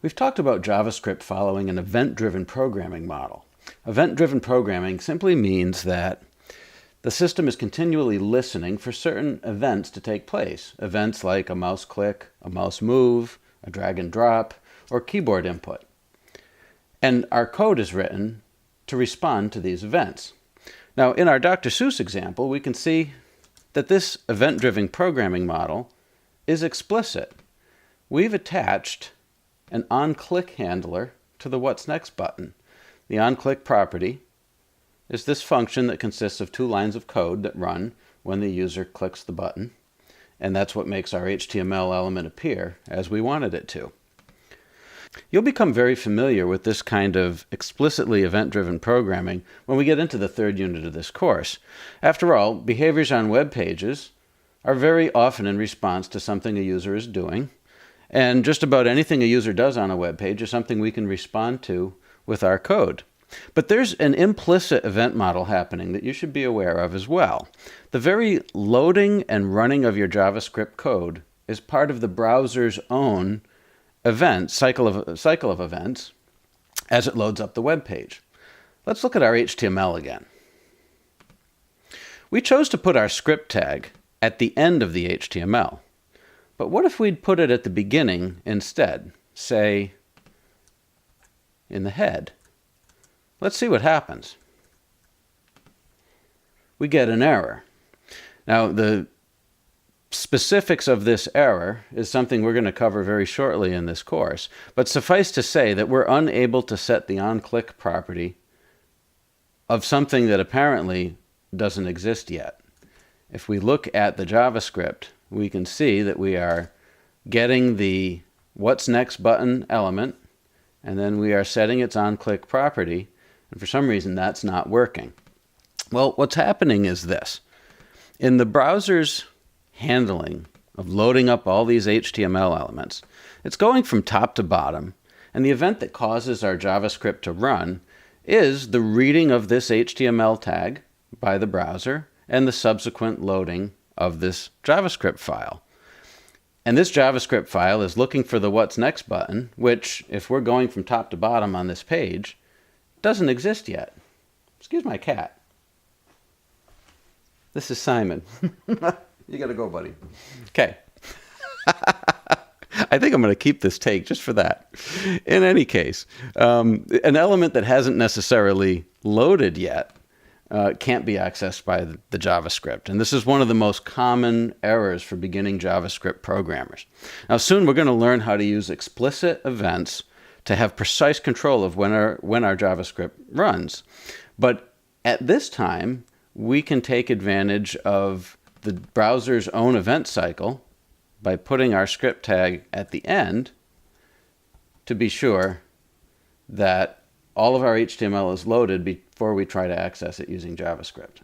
We've talked about JavaScript following an event-driven programming model. Event-driven programming simply means that the system is continually listening for certain events to take place. Events like a mouse click, a mouse move, a drag and drop, or keyboard input. And our code is written to respond to these events. Now, in our Dr. Seuss example, we can see that this event-driven programming model is explicit. We've attached an onClick handler to the What's Next button. The onClick property is this function that consists of 2 lines of code that run when the user clicks the button, and that's what makes our HTML element appear as we wanted it to. You'll become very familiar with this kind of explicitly event-driven programming when we get into the 3rd unit of this course. After all, behaviors on web pages are very often in response to something a user is doing, and just about anything a user does on a web page is something we can respond to with our code. But there's an implicit event model happening that you should be aware of as well. The very loading and running of your JavaScript code is part of the browser's own cycle of events as it loads up the web page. Let's look at our HTML again. We chose to put our script tag at the end of the HTML. But what if we'd put it at the beginning instead, say in the head? Let's see what happens. We get an error. Now, the specifics of this error is something we're going to cover very shortly in this course, but suffice to say that we're unable to set the onClick property of something that apparently doesn't exist yet. If we look at the JavaScript, we can see that we are getting the What's Next button element, and then we are setting its onClick property, and for some reason that's not working. Well, what's happening is this. In the browser's handling of loading up all these HTML elements, it's going from top to bottom, and the event that causes our JavaScript to run is the reading of this HTML tag by the browser and the subsequent loading of this JavaScript file. And this JavaScript file is looking for the What's Next button, which, if we're going from top to bottom on this page, doesn't exist yet. Excuse my cat. This is Simon. You gotta go, buddy. Okay. I think I'm going to keep this take just for that. In any case, an element that hasn't necessarily loaded yet can't be accessed by the JavaScript. And this is one of the most common errors for beginning JavaScript programmers. Now, soon we're going to learn how to use explicit events to have precise control of when our JavaScript runs. But at this time, we can take advantage of the browser's own event cycle by putting our script tag at the end to be sure that all of our HTML is loaded before we try to access it using JavaScript.